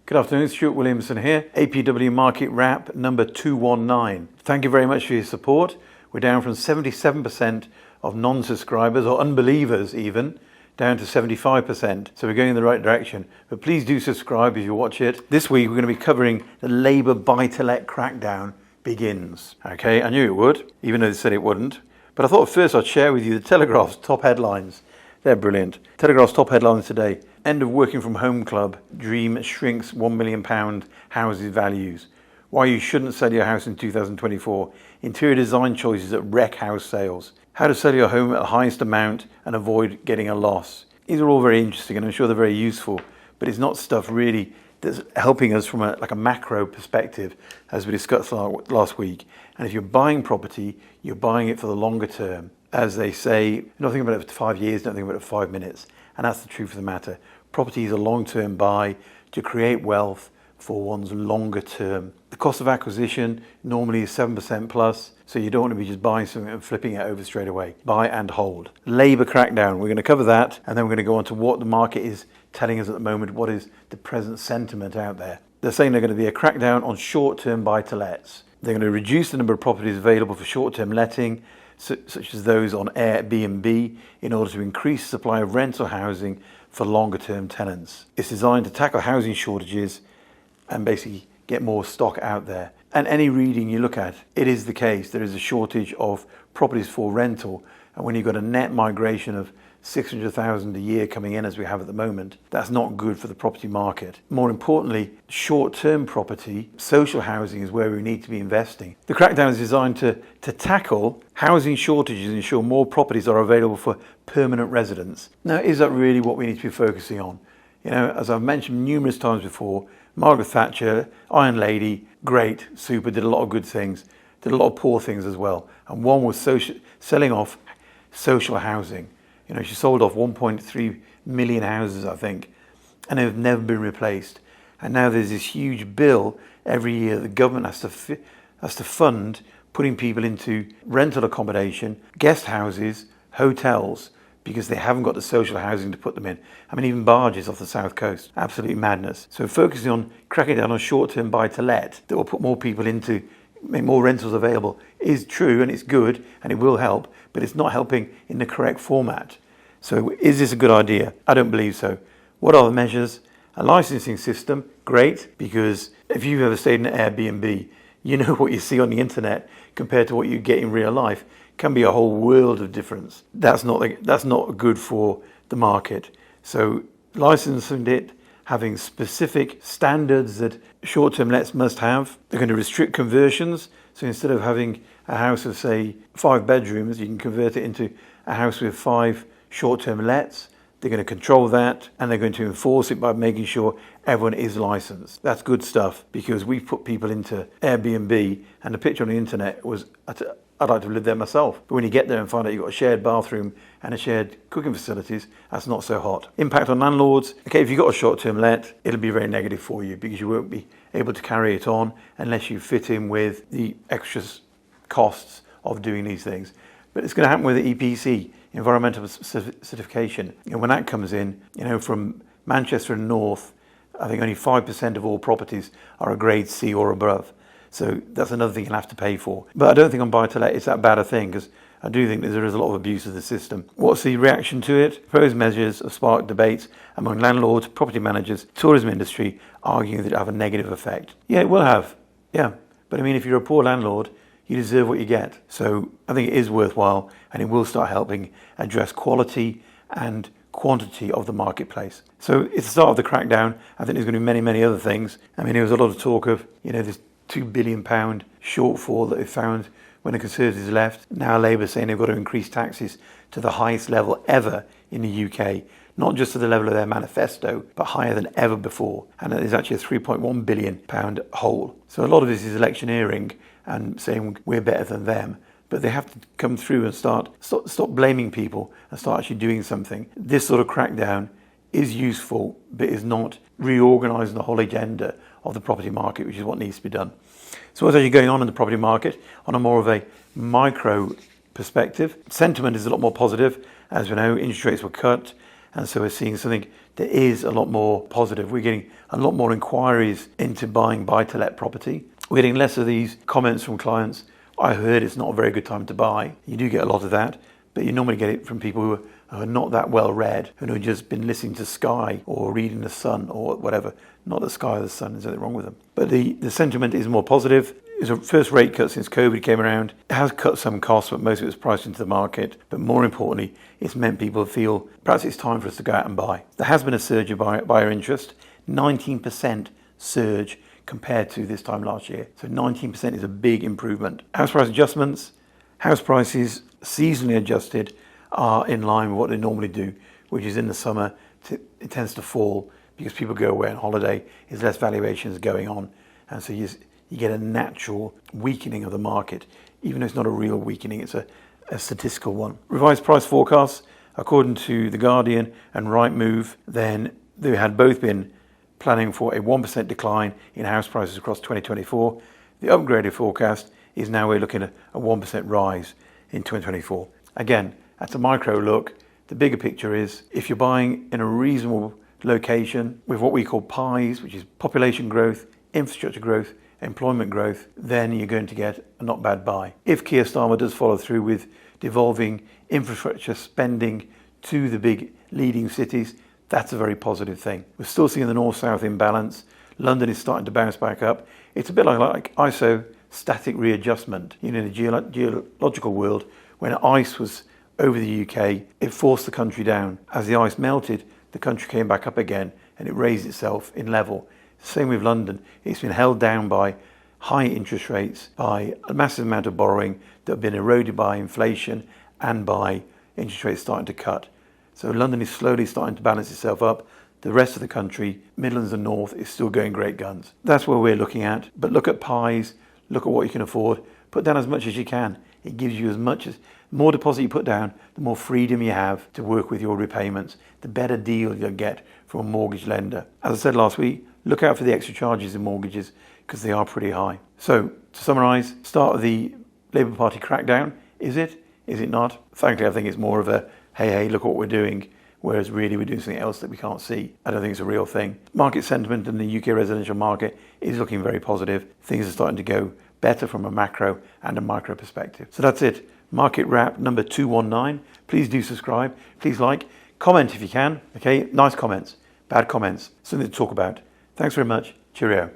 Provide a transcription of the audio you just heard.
Good afternoon, Stuart Williamson here, APW Market Wrap number 219. Thank you very much for your support. We're down from 77% of non-subscribers or unbelievers even, down to 75%. So we're going in the right direction. But please do subscribe if you watch it. This week we're going to be covering the Labour buy-to-let crackdown begins. Okay, I knew it would, even though they said it wouldn't. But I thought first I'd share with you the Telegraph's top headlines. They're brilliant. Telegraph's top headlines today. End of working from home club. Dream shrinks £1 million houses values. Why you shouldn't sell your house in 2024. Interior design choices that wreck house sales. How to sell your home at the highest amount and avoid getting a loss. These are all very interesting and I'm sure they're very useful, but it's not stuff really that's helping us from a macro perspective, as we discussed last week. And if you're buying property, you're buying it for the longer term. As they say, not think about it for 5 years, don't think about it for 5 minutes. And that's the truth of the matter. Property is a long-term buy to create wealth for one's longer term. The cost of acquisition normally is 7% plus, so you don't want to be just buying something and flipping it over straight away. Buy and hold. Labour crackdown, we're going to cover that, and then we're going to go on to what the market is telling us at the moment, what is the present sentiment out there. They're saying they're going to be a crackdown on short-term buy-to-lets. They're going to reduce the number of properties available for short-term letting, such as those on Airbnb, in order to increase the supply of rental housing for longer-term tenants. It's designed to tackle housing shortages and basically get more stock out there. And any reading you look at, it is the case. There is a shortage of properties for rental. And when you've got a net migration of 600,000 a year coming in, as we have at the moment, that's not good for the property market. More importantly, short-term property, social housing is where we need to be investing. The crackdown is designed to tackle housing shortages and ensure more properties are available for permanent residents. Now, is that really what we need to be focusing on? You know, as I've mentioned numerous times before, Margaret Thatcher, Iron Lady, great, super, did a lot of good things, did a lot of poor things as well. And one was selling off social housing. You know, she sold off 1.3 million houses, I think, and they've never been replaced. And now there's this huge bill every year the government has to fund putting people into rental accommodation, guest houses, hotels, because they haven't got the social housing to put them in. I mean, even barges off the south coast. Absolutely madness. So focusing on cracking down on short-term buy-to-let that will put more people into, make more rentals available, is true and it's good and it will help, but it's not helping in the correct format. So is this a good idea? I don't believe so. What are the measures? A licensing system, great, because if you've ever stayed in an Airbnb, you know what you see on the internet compared to what you get in real life can be a whole world of difference. That's not good for the market. So licensing it, having specific standards that short-term lets must have. They're going to restrict conversions. So instead of having a house of, say, 5 bedrooms, you can convert it into a house with 5 short-term lets. They're going to control that, and they're going to enforce it by making sure everyone is licensed. That's good stuff, because we've put people into Airbnb, and the picture on the internet was, I'd like to live there myself. But when you get there and find out you've got a shared bathroom and a shared cooking facilities, that's not so hot. Impact on landlords. Okay, if you've got a short-term let, it'll be very negative for you because you won't be able to carry it on unless you fit in with the extra costs of doing these things. But it's going to happen with the EPC, environmental certification. And when that comes in, you know, from Manchester and north, I think only 5% of all properties are a grade C or above. So that's another thing you'll have to pay for. But I don't think on buy-to-let it's that bad a thing, because I do think that there is a lot of abuse of the system. What's the reaction to it? Proposed measures have sparked debates among landlords, property managers, tourism industry, arguing that it have a negative effect. Yeah, it will have. Yeah. But I mean, if you're a poor landlord, you deserve what you get. So I think it is worthwhile, and it will start helping address quality and quantity of the marketplace. So it's the start of the crackdown. I think there's going to be many, many other things. I mean, there was a lot of talk of, you know, this £2 billion shortfall that they found when the Conservatives left. Now Labour saying they've got to increase taxes to the highest level ever in the UK, not just to the level of their manifesto, but higher than ever before. And there's actually a £3.1 billion hole. So a lot of this is electioneering and saying we're better than them. But they have to come through and stop blaming people and start actually doing something. This sort of crackdown is useful, but is not reorganising the whole agenda of the property market, which is what needs to be done. So what's actually going on in the property market on a more of a micro perspective? Sentiment is a lot more positive. As we know, interest rates were cut. And so we're seeing something that is a lot more positive. We're getting a lot more inquiries into buying buy-to-let property. We're getting less of these comments from clients. I heard it's not a very good time to buy. You do get a lot of that, but you normally get it from people who are not that well read, who have just been listening to Sky or reading the Sun or whatever. Not the Sky or the Sun, there's nothing wrong with them. But the sentiment is more positive. It's a first rate cut since COVID came around. It has cut some costs, but most of it's priced into the market. But more importantly, it's meant people feel perhaps it's time for us to go out and buy. There has been a surge of buyer interest, 19% surge compared to this time last year. So 19% is a big improvement. House price adjustments, house prices seasonally adjusted are in line with what they normally do, which is in the summer, it tends to fall because people go away on holiday, there's less valuations going on. And so you get a natural weakening of the market, even though it's not a real weakening, it's a statistical one. Revised price forecasts, according to The Guardian and Rightmove, then they had both been planning for a 1% decline in house prices across 2024. The upgraded forecast is now we're looking at a 1% rise in 2024. Again, that's a micro look. The bigger picture is if you're buying in a reasonable location with what we call pies, which is population growth, infrastructure growth, employment growth, then you're going to get a not bad buy. If Keir Starmer does follow through with devolving infrastructure spending to the big leading cities, that's a very positive thing. We're still seeing the north-south imbalance. London is starting to bounce back up. It's a bit like isostatic readjustment. In the geological world, when ice was over the UK, it forced the country down. As the ice melted, the country came back up again and it raised itself in level. Same with London. It's been held down by high interest rates, by a massive amount of borrowing that have been eroded by inflation and by interest rates starting to cut. So London is slowly starting to balance itself up. The rest of the country, Midlands and North, is still going great guns. That's where we're looking at. But look at pies, look at what you can afford, put down as much as you can. It gives you the more deposit you put down, the more freedom you have to work with your repayments, the better deal you'll get from a mortgage lender. As I said last week, look out for the extra charges in mortgages because they are pretty high. So to summarise, start of the Labour Party crackdown. Is it? Is it not? Frankly, I think it's more of a, hey, look what we're doing, whereas really we're doing something else that we can't see. I don't think it's a real thing. Market sentiment in the UK residential market is looking very positive. Things are starting to go better from a macro and a micro perspective. So that's it. Market Wrap number 219. Please do subscribe. Please like. Comment if you can. Okay, nice comments. Bad comments. Something to talk about. Thanks very much. Cheerio.